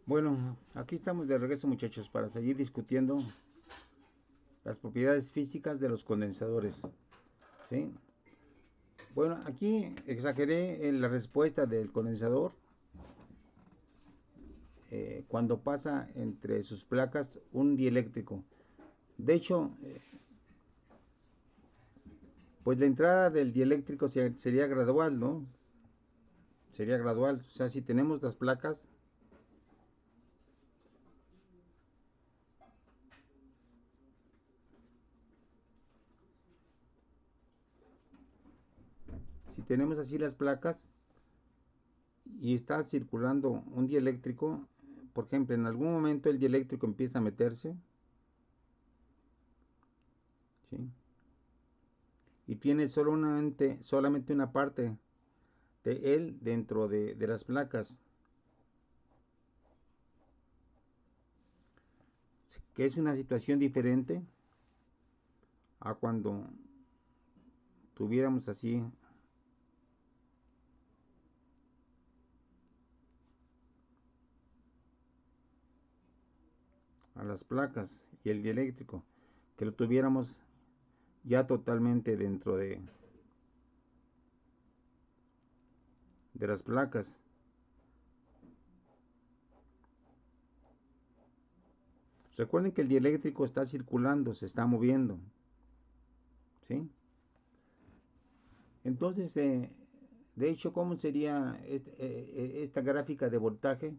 Bueno, aquí estamos de regreso, muchachos, para seguir discutiendo las propiedades físicas de los condensadores. ¿Sí? Bueno, aquí exageré en la respuesta del condensador cuando pasa entre sus placas un dieléctrico. De hecho, pues la entrada del dieléctrico sería gradual, ¿no? Sería gradual. O sea, si tenemos las placas, si tenemos así las placas y está circulando un dieléctrico, por ejemplo, en algún momento el dieléctrico empieza a meterse, ¿sí? Y tiene solamente una parte de él dentro de las placas, que es una situación diferente a cuando tuviéramos así a las placas y el dieléctrico, que lo tuviéramos ya totalmente dentro de las placas. Recuerden que el dieléctrico está circulando, se está moviendo, ¿sí? Entonces, de hecho, ¿cómo sería esta gráfica de voltaje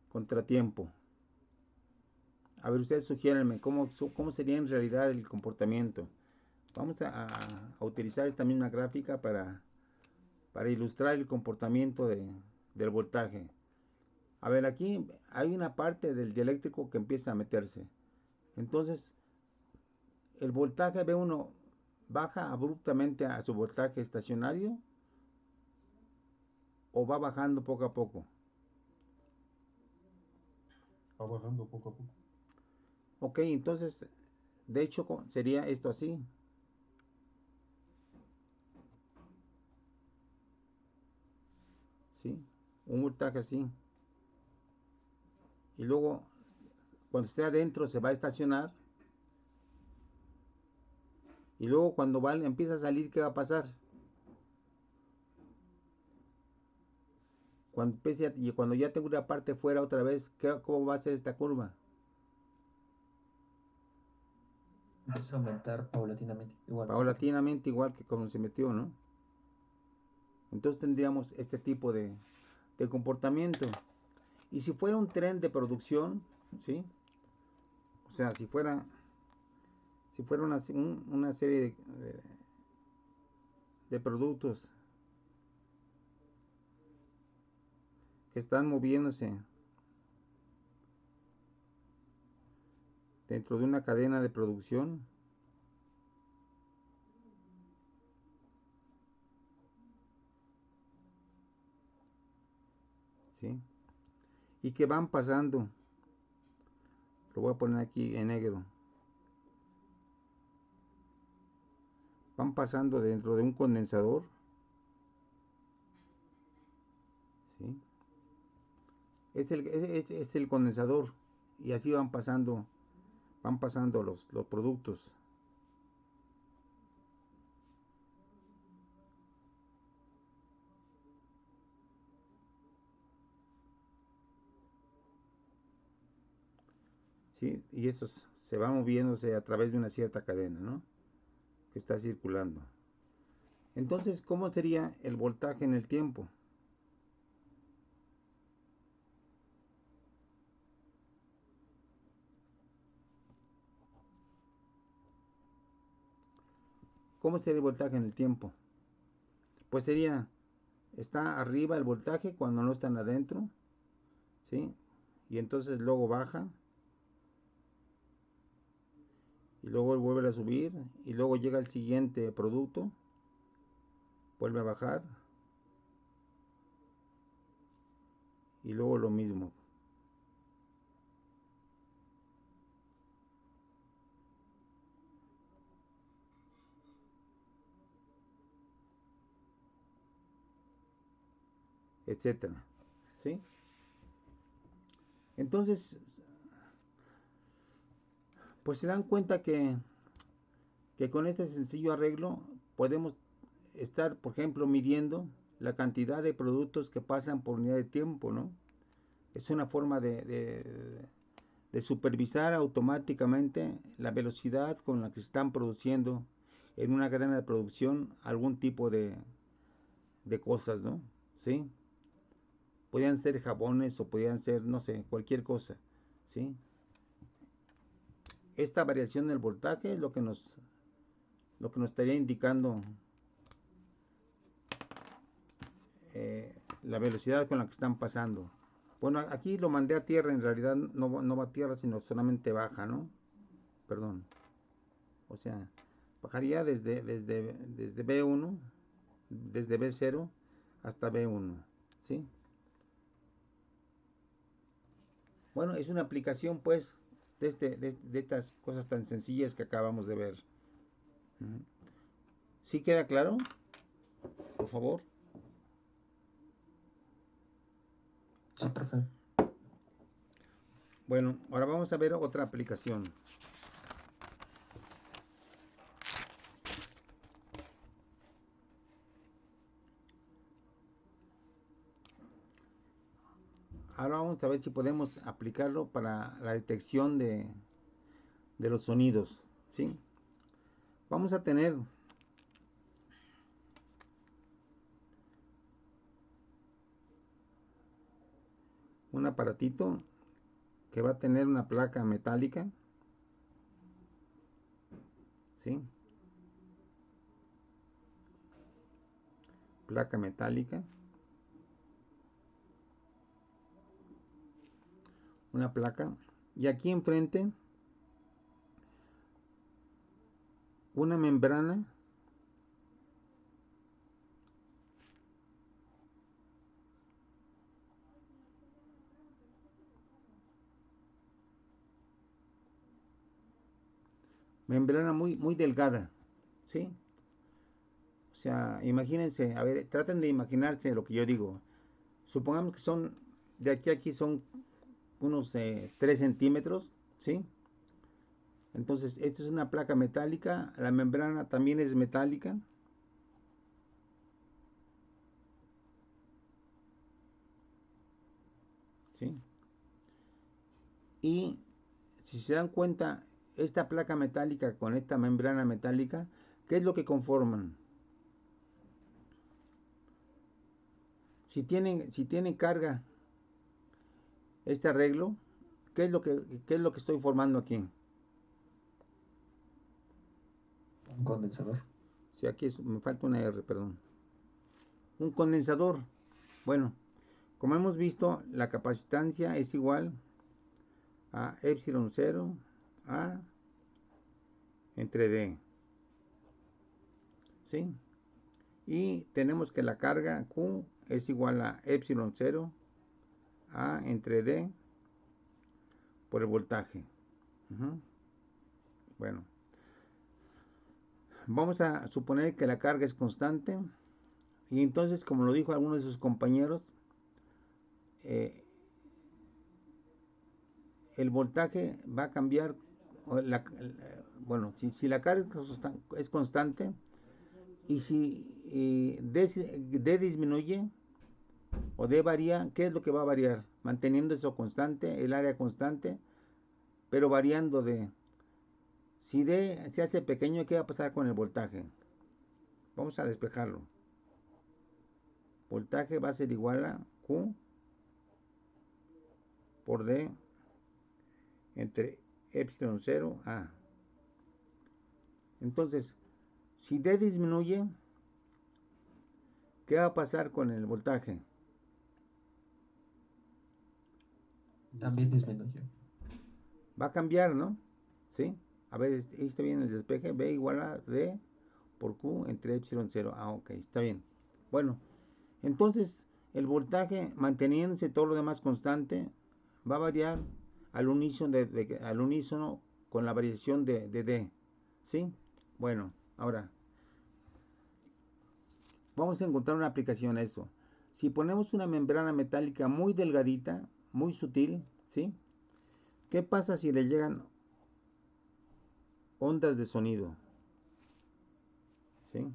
contratiempo? A ver, ustedes sugiéranme cómo sería en realidad el comportamiento. Vamos a utilizar esta misma gráfica para ilustrar el comportamiento del voltaje. A ver, aquí hay una parte del dieléctrico que empieza a meterse. Entonces, el voltaje B1 baja abruptamente a su voltaje estacionario o va bajando poco a poco. Va bajando poco a poco. Ok, entonces, de hecho, sería esto así, ¿sí? Un voltaje así. Y luego, cuando esté adentro, se va a estacionar. Y luego, cuando empieza a salir, ¿qué va a pasar? Cuando ya tengo una parte fuera otra vez, ¿cómo va a ser esta curva? Empieza a aumentar paulatinamente, igualmente. Paulatinamente, igual que como se metió, ¿no? Entonces tendríamos este tipo de comportamiento. Y si fuera un tren de producción, ¿sí? O sea, si fuera una serie de productos que están moviéndose dentro de una cadena de producción, ¿sí? Y que van pasando, lo voy a poner aquí en negro, van pasando dentro de un condensador, ¿sí? Es el condensador y así van pasando los productos. ¿Sí? Y estos se van moviéndose a través de una cierta cadena, ¿no? Que está circulando. Entonces, ¿cómo sería el voltaje en el tiempo? ¿Cómo sería el voltaje en el tiempo? Pues está arriba el voltaje cuando no están adentro, ¿sí? Y entonces luego baja, y luego vuelve a subir, y luego llega el siguiente producto, vuelve a bajar, y luego lo mismo, etcétera, ¿sí? Entonces, pues se dan cuenta que con este sencillo arreglo podemos estar, por ejemplo, midiendo la cantidad de productos que pasan por unidad de tiempo, ¿no? Es una forma de supervisar automáticamente la velocidad con la que se están produciendo en una cadena de producción algún tipo de cosas, ¿no? ¿Sí? Podían ser jabones o podían ser, no sé, cualquier cosa, ¿sí? Esta variación del voltaje es lo que nos estaría indicando la velocidad con la que están pasando. Bueno, aquí lo mandé a tierra, en realidad no va a tierra, sino solamente baja, ¿no? Perdón. O sea, bajaría desde B1, desde B0 hasta B1, ¿sí? Bueno, es una aplicación, pues, de estas cosas tan sencillas que acabamos de ver. ¿Sí queda claro? Por favor. Sí, profe. Bueno, ahora vamos a ver otra aplicación. Ahora vamos a ver si podemos aplicarlo para la detección de los sonidos, ¿sí? Vamos a tener un aparatito que va a tener una placa metálica, ¿sí? Placa metálica. Una placa. Y aquí enfrente una membrana muy delgada, ¿sí? O sea, imagínense, a ver, traten de imaginarse lo que yo digo. Supongamos que son, de aquí a aquí son unos 3 centímetros, ¿sí? Entonces, esta es una placa metálica, la membrana también es metálica. ¿Sí? Y si se dan cuenta, esta placa metálica con esta membrana metálica, ¿qué es lo que conforman? Si tienen carga este arreglo, ¿qué es lo que estoy formando aquí? Un condensador. Si aquí me falta una R, perdón. Un condensador. Bueno, como hemos visto, la capacitancia es igual a epsilon 0 a entre D. ¿Sí? Y tenemos que la carga Q es igual a epsilon 0 a entre D por el voltaje. Bueno, vamos a suponer que la carga es constante y entonces, como lo dijo alguno de sus compañeros, el voltaje va a cambiar. Bueno, si la carga es constante y si D disminuye o D varía, ¿qué es lo que va a variar? Manteniendo eso constante, el área constante, pero variando de... Si D se hace pequeño, ¿qué va a pasar con el voltaje? Vamos a despejarlo. Voltaje va a ser igual a Q por D entre epsilon 0 a. Entonces, si D disminuye, ¿qué va a pasar con el voltaje? También disminuye. Va a cambiar, ¿no? ¿Sí? A ver, ahí está bien el despeje. B igual a D por Q entre epsilon 0. Ah, ok, está bien. Bueno, entonces el voltaje, manteniéndose todo lo demás constante, va a variar al unísono con la variación de D. ¿Sí? Bueno, ahora vamos a encontrar una aplicación a eso. Si ponemos una membrana metálica muy delgadita, muy sutil, ¿sí? ¿Qué pasa si le llegan ondas de sonido? ¿Sí?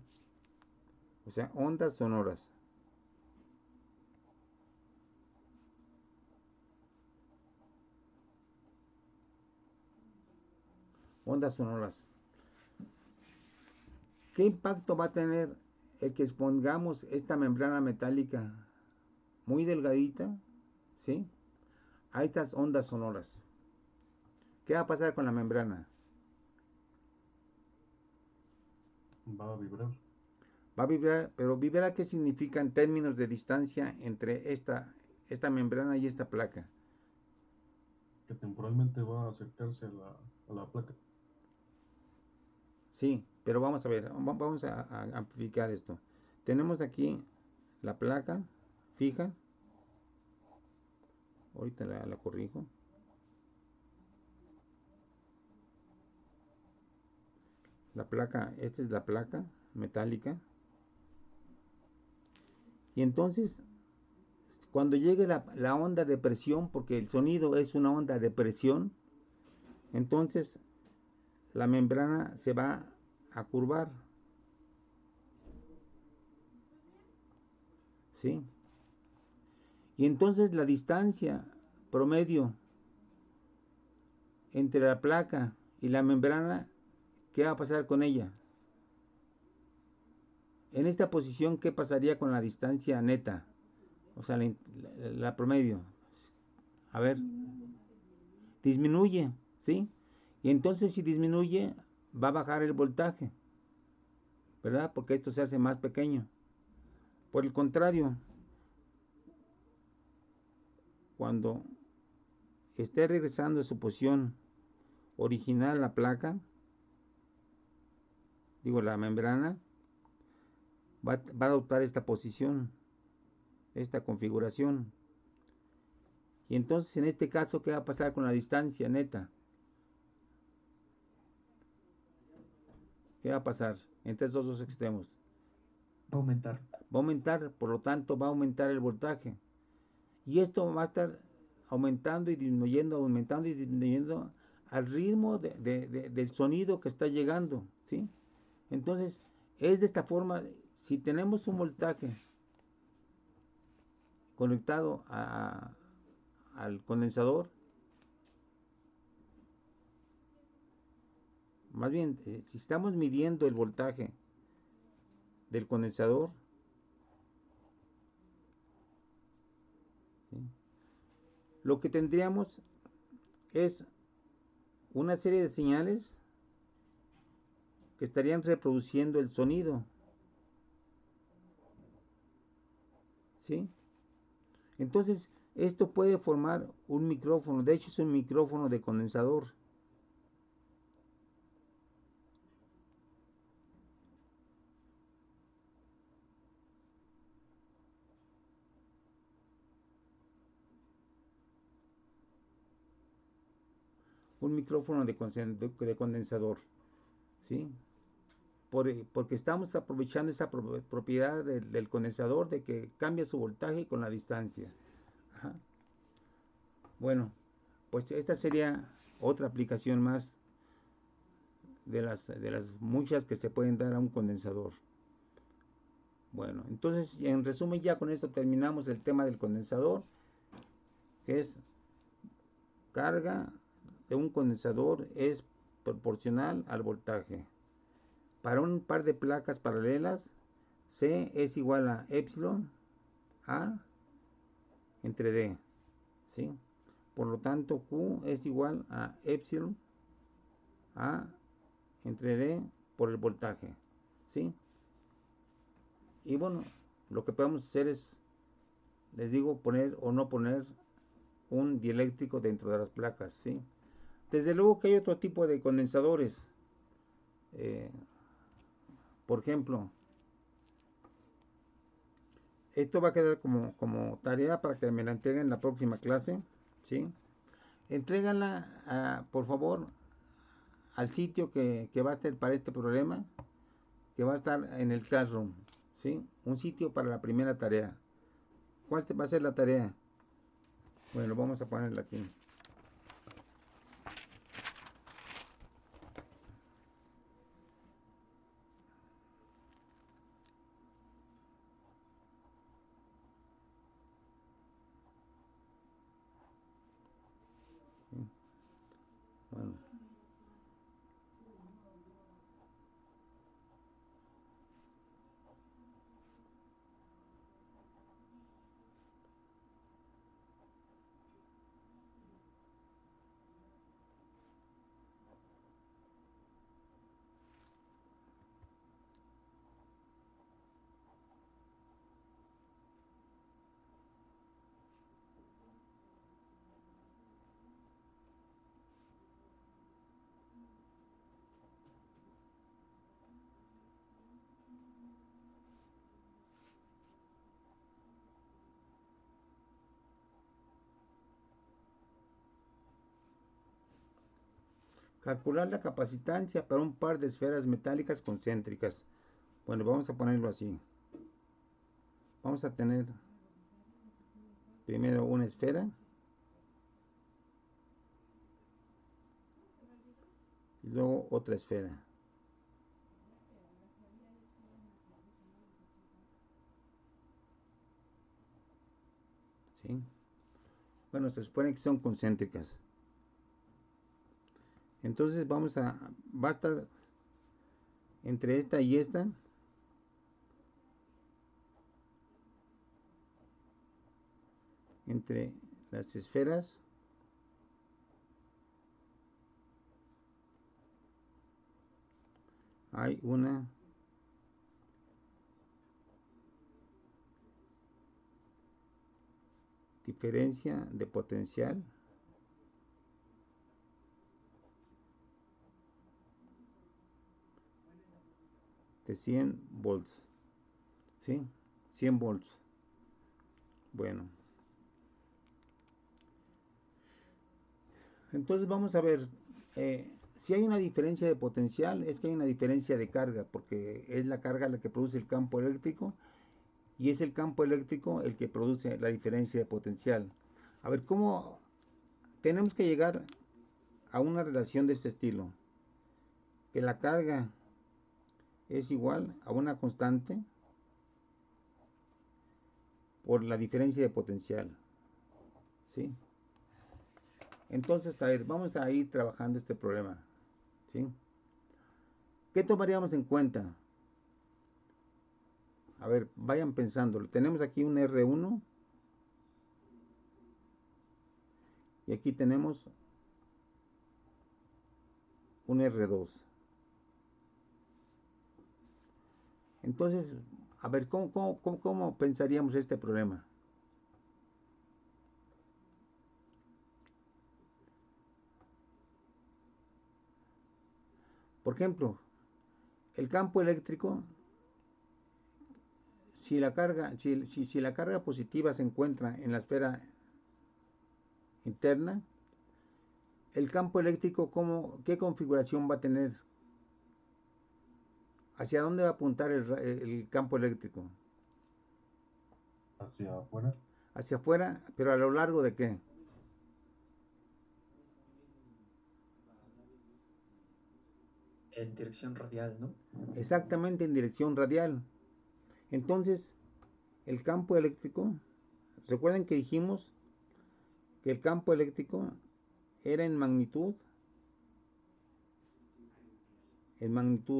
O sea, ondas sonoras. Ondas sonoras. ¿Qué impacto va a tener el que expongamos esta membrana metálica muy delgadita, ¿sí?, a estas ondas sonoras? ¿Qué va a pasar con la membrana? Va a vibrar. Va a vibrar, pero vibrar, ¿qué significa en términos de distancia entre esta membrana y esta placa? Que temporalmente va a acercarse a la placa. Sí, pero vamos a ver, vamos a amplificar esto. Tenemos aquí la placa fija. Ahorita la corrijo. La placa, esta es la placa metálica. Y entonces, cuando llegue la onda de presión, porque el sonido es una onda de presión, entonces la membrana se va a curvar, ¿sí? Y entonces la distancia promedio entre la placa y la membrana, ¿qué va a pasar con ella? En esta posición, ¿qué pasaría con la distancia neta? O sea, la promedio. A ver, disminuye, ¿sí? Y entonces si disminuye, va a bajar el voltaje, ¿verdad? Porque esto se hace más pequeño. Por el contrario, cuando esté regresando a su posición original la placa, digo la membrana, va a adoptar esta posición, esta configuración. Y entonces en este caso, ¿qué va a pasar con la distancia neta? ¿Qué va a pasar entre estos dos extremos? Va a aumentar. Va a aumentar, por lo tanto va a aumentar el voltaje. Y esto va a estar aumentando y disminuyendo, aumentando y disminuyendo al ritmo del sonido que está llegando, ¿sí? Entonces, es de esta forma, si tenemos un voltaje conectado al condensador, más bien, si estamos midiendo el voltaje del condensador, ¿sí?, lo que tendríamos es una serie de señales que estarían reproduciendo el sonido, ¿sí? Entonces, esto puede formar un micrófono, de hecho es un micrófono de condensador. Un micrófono de condensador, ¿sí? Porque estamos aprovechando esa propiedad del condensador de que cambia su voltaje con la distancia. Ajá. Bueno, pues esta sería otra aplicación más de las muchas que se pueden dar a un condensador. Bueno, entonces en resumen ya con esto terminamos el tema del condensador, que es carga de un condensador es proporcional al voltaje. Para un par de placas paralelas, C es igual a epsilon A entre D, ¿sí? Por lo tanto, Q es igual a epsilon A entre D por el voltaje, ¿sí? Y bueno, lo que podemos hacer es, les digo, poner o no poner un dieléctrico dentro de las placas, ¿sí? Desde luego que hay otro tipo de condensadores. Eh, por ejemplo, esto va a quedar como tarea para que me la entreguen en la próxima clase, ¿sí? Entrégala, por favor, al sitio que va a estar para este problema, que va a estar en el Classroom, ¿sí? Un sitio para la primera tarea. ¿Cuál va a ser la tarea? Bueno, vamos a ponerla aquí. Bueno, calcular la capacitancia para un par de esferas metálicas concéntricas. Bueno, vamos a ponerlo así. Vamos a tener primero una esfera y luego otra esfera. ¿Sí? Bueno, se supone que son concéntricas. Entonces va a estar entre esta y esta. Entre las esferas hay una diferencia de potencial de 100 volts. ¿Sí? 100 volts. Bueno. Entonces vamos a ver, si hay una diferencia de potencial, es que hay una diferencia de carga, porque es la carga la que produce el campo eléctrico y es el campo eléctrico el que produce la diferencia de potencial. A ver, ¿cómo tenemos que llegar a una relación de este estilo? Que la carga es igual a una constante por la diferencia de potencial. ¿Sí? Entonces, a ver, vamos a ir trabajando este problema. ¿Sí? ¿Qué tomaríamos en cuenta? A ver, vayan pensándolo. Tenemos aquí un R1 y aquí tenemos un R2. Entonces, a ver, ¿cómo pensaríamos este problema? Por ejemplo, el campo eléctrico, si la carga positiva se encuentra en la esfera interna, el campo eléctrico, ¿qué configuración va a tener? ¿Hacia dónde va a apuntar el campo eléctrico? Hacia afuera. Hacia afuera, pero ¿a lo largo de qué? En dirección radial, ¿no? Exactamente en dirección radial. Entonces, el campo eléctrico, recuerden que dijimos que el campo eléctrico era en magnitud,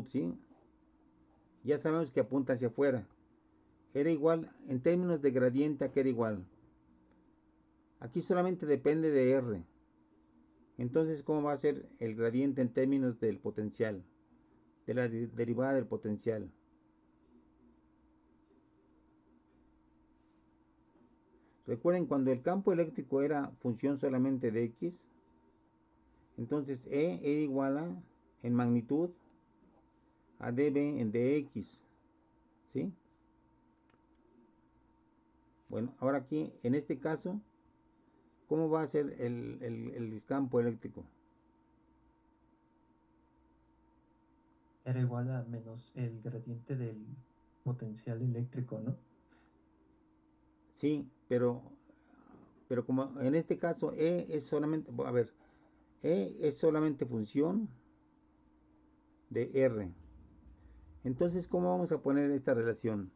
¿sí? Ya sabemos que apunta hacia afuera. Era igual, en términos de gradiente, ¿a qué era igual? Aquí solamente depende de R. Entonces, ¿cómo va a ser el gradiente en términos del potencial? De la derivada del potencial. Recuerden, cuando el campo eléctrico era función solamente de X, entonces E era igual en magnitud, a dB en dx. ¿Sí? Bueno, ahora aquí, en este caso, ¿cómo va a ser el campo eléctrico? Era igual a menos el gradiente del potencial eléctrico, ¿no? Sí, pero como en este caso E es solamente, a ver, E es solamente función de R. Entonces, ¿cómo vamos a poner esta relación?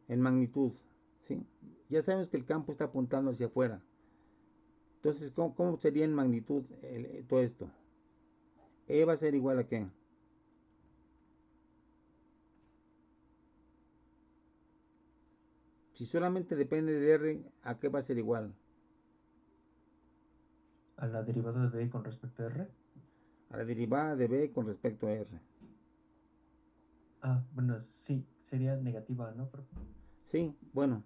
En magnitud, ¿sí? Ya sabemos que el campo está apuntando hacia afuera. Entonces, ¿cómo sería en magnitud todo esto? E va a ser igual a ¿qué? Si solamente depende de R, ¿a qué va a ser igual? A la derivada de B con respecto a R. A la derivada de B con respecto a R. Bueno, sí, sería negativa, ¿no, profe? Sí, bueno.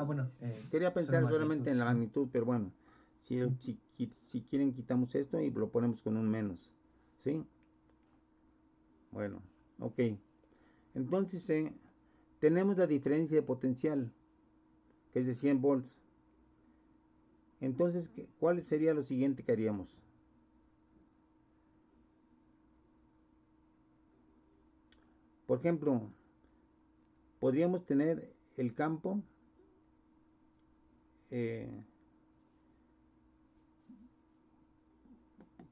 Bueno, Quería solo pensar solamente magnitud, en la sí. magnitud, pero bueno. Si quieren quitamos esto y lo ponemos con un menos. ¿Sí? Bueno, ok. Entonces tenemos la diferencia de potencial, que es de 100 volts. Entonces, ¿cuál sería lo siguiente que haríamos? Por ejemplo, podríamos tener el campo eh,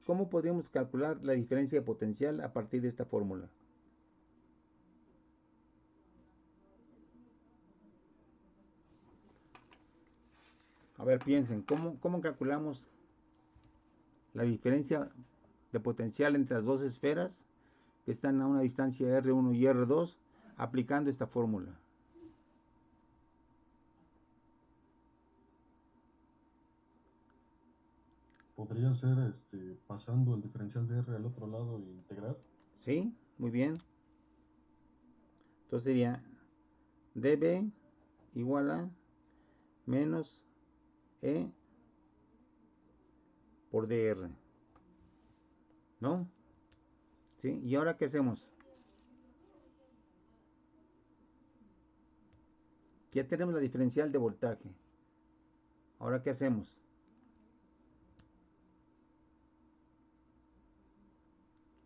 ¿cómo podríamos calcular la diferencia de potencial a partir de esta fórmula? A ver, piensen, ¿cómo calculamos la diferencia de potencial entre las dos esferas que están a una distancia R1 y R2 aplicando esta fórmula? Podría ser pasando el diferencial de R al otro lado e integrar. ¿Sí? Muy bien. Entonces sería dB igual a menos E por dr, ¿no? ¿Sí? ¿Y ahora qué hacemos? Ya tenemos la diferencial de voltaje. ¿Ahora qué hacemos?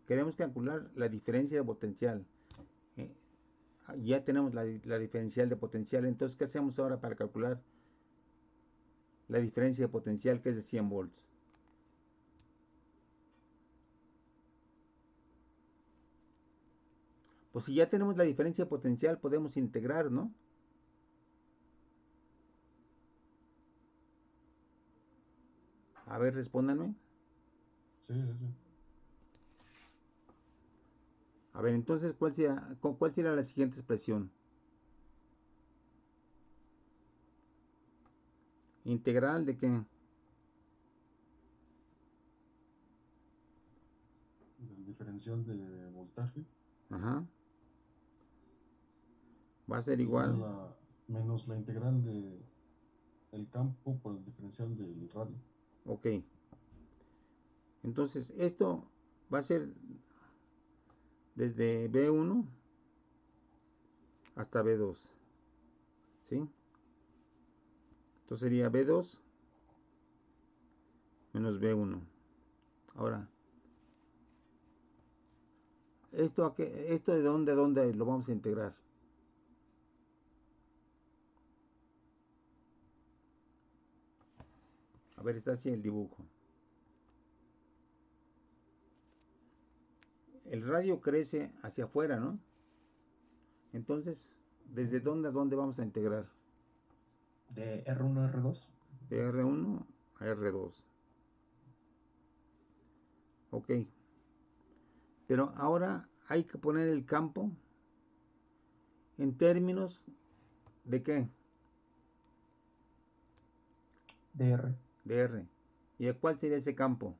Queremos calcular la diferencia de potencial. Eh, ya tenemos la diferencial de potencial. Entonces, ¿qué hacemos ahora para calcular la diferencia de potencial, que es de 100 volts? Pues si ya tenemos la diferencia de potencial, podemos integrar, ¿no? A ver, respóndanme. Sí, sí, sí. A ver, entonces, ¿cuál sería la siguiente expresión? ¿Integral de qué? Del diferencial de voltaje Ajá. Va a ser igual. igual a menos la integral de el campo por el diferencial del radio. Ok. Entonces, esto va a ser desde B1 hasta B2. ¿Sí? Entonces sería B2 menos B1. Ahora, ¿esto de dónde lo vamos a integrar? A ver, está así el dibujo. El radio crece hacia afuera, ¿no? Entonces, ¿desde dónde a dónde vamos a integrar? De R1 a R2. De R1 a R2. Ok. Pero ahora hay que poner el campo en términos de ¿qué? De R. De R. ¿Y cuál sería ese campo?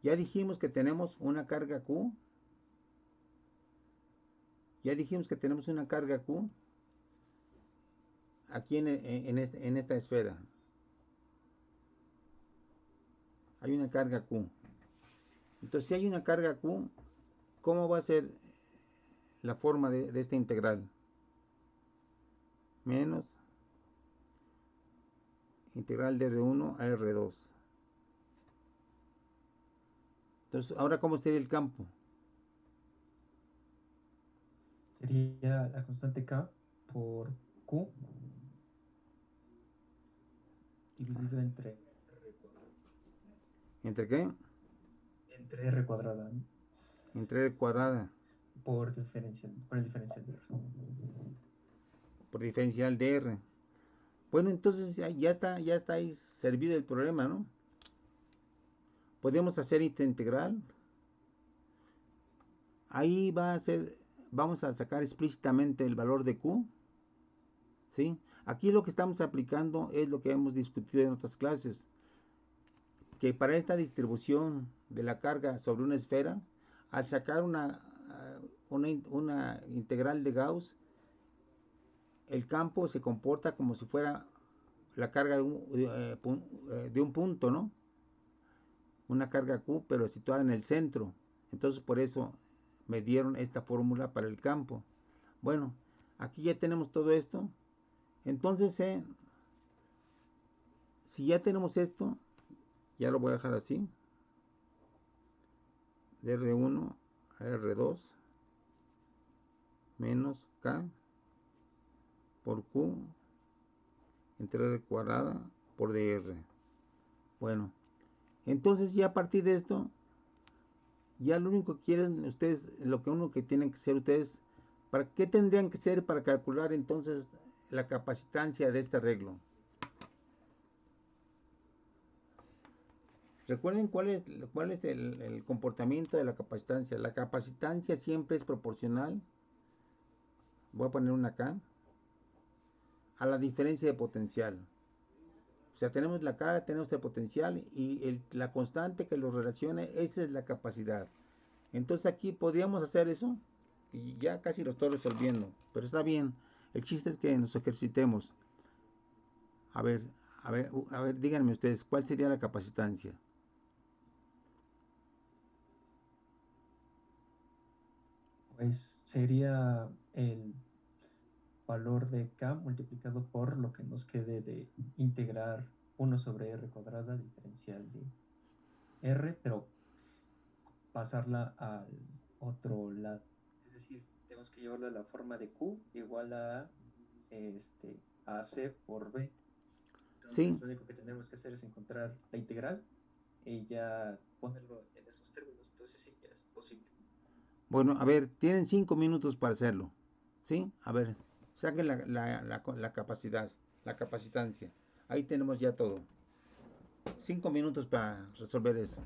Ya dijimos que tenemos una carga Q. Ya dijimos que tenemos una carga Q aquí en esta esfera. Hay una carga Q. Entonces, si hay una carga Q, ¿cómo va a ser la forma de esta integral? Menos integral de R1 a R2. Entonces, ¿ahora cómo sería el campo? Sería la constante K por Q dividido entre R cuadrada. ¿Entre qué? Entre R cuadrada, ¿no? Entre R cuadrada Por el diferencial de R. por diferencial de R. Bueno, entonces ya está ahí servido el problema, ¿no? podemos hacer esta integral. Ahí vamos a sacar explícitamente el valor de Q, ¿sí? Aquí lo que estamos aplicando es lo que hemos discutido en otras clases, que para esta distribución de la carga sobre una esfera, al sacar una integral de Gauss, el campo se comporta como si fuera la carga de un punto, ¿no? Una carga Q, pero situada en el centro. Entonces, por eso me dieron esta fórmula para el campo. Bueno, aquí ya tenemos todo esto. Entonces, si ya tenemos esto, ya lo voy a dejar así. De R1 a R2 menos K por Q entre R cuadrada por DR. Bueno, entonces ya a partir de esto, ya lo único que quieren ustedes, lo que uno que tienen que hacer ustedes, ¿para qué tendrían que ser para calcular entonces la capacitancia de este arreglo? Recuerden cuál es el comportamiento de la capacitancia. La capacitancia siempre es proporcional, voy a poner una acá, a la diferencia de potencial. O sea, tenemos la carga, tenemos el potencial y la constante que los relacione, esa es la capacidad. Entonces aquí podríamos hacer eso y ya casi lo estoy resolviendo, pero está bien. El chiste es que nos ejercitemos. A ver, díganme ustedes, ¿cuál sería la capacitancia? Pues sería el valor de K multiplicado por lo que nos quede de integrar 1 sobre R cuadrada diferencial de R, pero pasarla al otro lado. Es decir, tenemos que llevarlo a la forma de Q igual a AC por B. Entonces, Sí, lo único que tenemos que hacer es encontrar la integral y ya ponerlo en esos términos. Entonces, sí que es posible. bueno, a ver, tienen 5 minutos para hacerlo. ¿Sí? A ver, saquen la capacidad, la capacitancia. Ahí tenemos ya todo. 5 minutos para resolver eso.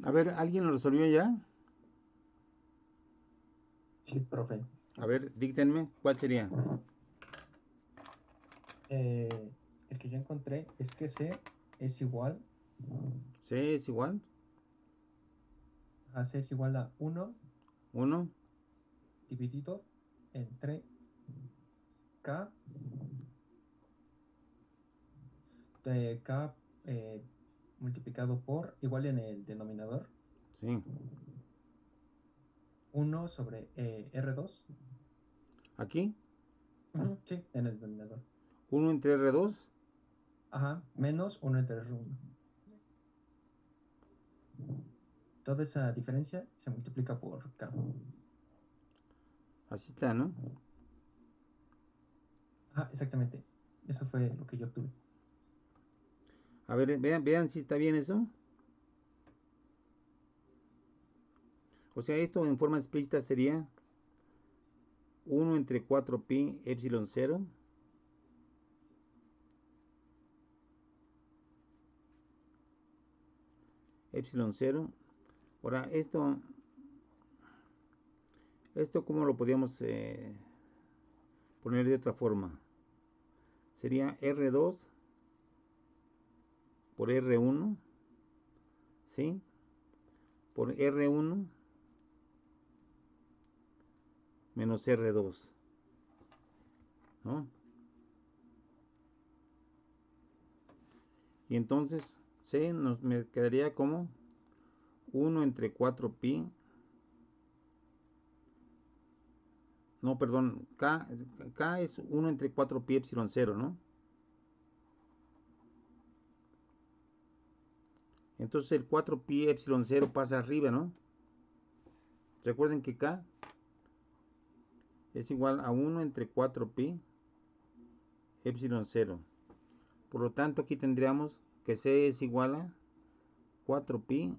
A ver, ¿alguien lo resolvió ya? Sí, profe. A ver, díctenme, ¿cuál sería? El que yo encontré es que C es igual C es igual, C es igual a 1 1, dividido entre K, K multiplicado por, igual en el denominador, sí. 1 sobre R2. Aquí, Sí, en el denominador. 1 entre R2, Ajá, menos 1 entre R1. Toda esa diferencia se multiplica por K. así está, ¿no? Ajá, exactamente. Eso fue lo que yo obtuve. A ver, vean si está bien eso. O sea, esto en forma explícita sería 1 entre 4 pi epsilon 0 epsilon 0. Ahora, esto ¿cómo lo podríamos poner de otra forma? Sería R2 por R1, ¿sí? Por R1 menos R2, ¿no? Y entonces C me quedaría como 1 entre 4 pi. No, perdón, K es 1 entre 4 pi epsilon 0, ¿no? Entonces el 4 pi epsilon 0 pasa arriba, ¿no? Recuerden que K es igual a 1 entre 4 pi epsilon 0. Por lo tanto, aquí tendríamos que C es igual a 4 pi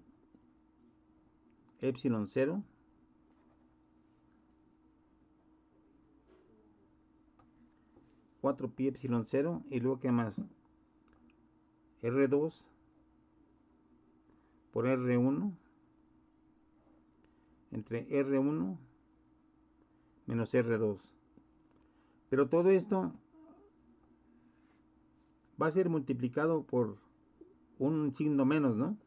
epsilon 0 4 pi epsilon 0 y luego ¿qué más? R2 por R1 entre R1 menos R2. Pero todo esto va a ser multiplicado por un signo menos, ¿no?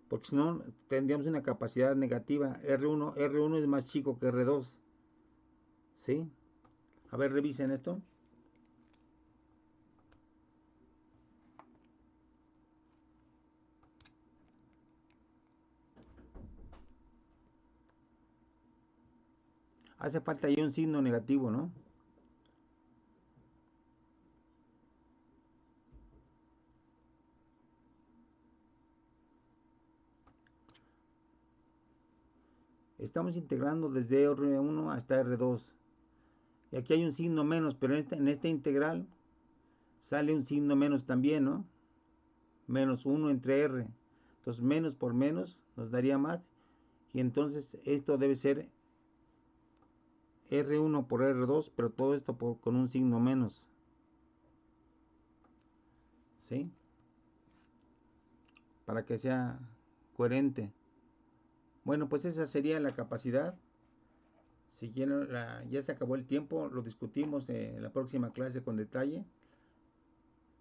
Porque si no, tendríamos una capacidad negativa. R1 es más chico que R2. ¿Sí? A ver, revisen esto. Hace falta ahí un signo negativo, ¿no? Estamos integrando desde R1 hasta R2. Y aquí hay un signo menos, pero en esta integral sale un signo menos también, ¿no? Menos 1 entre R. Entonces menos por menos nos daría más. Y entonces esto debe ser R1 por R2, pero todo esto con un signo menos. ¿Sí? Para que sea coherente. Bueno, pues esa sería la capacidad. Si ya se acabó el tiempo, lo discutimos en la próxima clase con detalle.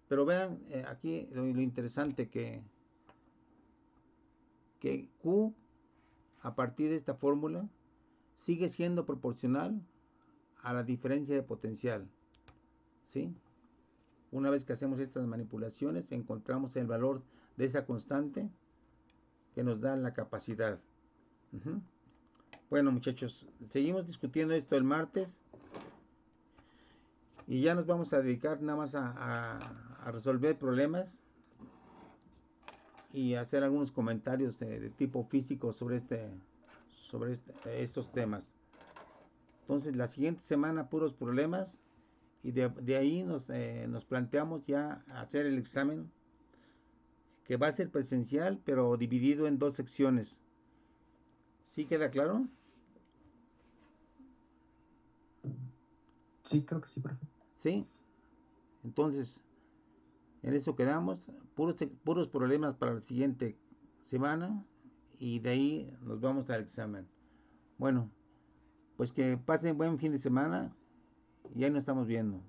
Pero vean aquí lo interesante que Q a partir de esta fórmula sigue siendo proporcional a la diferencia de potencial. ¿Sí? Una vez que hacemos estas manipulaciones, encontramos el valor de esa constante que nos da la capacidad. Bueno, muchachos, seguimos discutiendo esto el martes y ya nos vamos a dedicar nada más a resolver problemas y hacer algunos comentarios de tipo físico sobre estos temas. Entonces, la siguiente semana puros problemas y de ahí nos planteamos ya hacer el examen que va a ser presencial, pero dividido en dos secciones. ¿Sí queda claro? Sí, creo que sí, profe. Sí. Entonces, En eso quedamos. Puros problemas para la siguiente semana. Y de ahí nos vamos al examen. Bueno, pues que pasen buen fin de semana. Y ahí nos estamos viendo.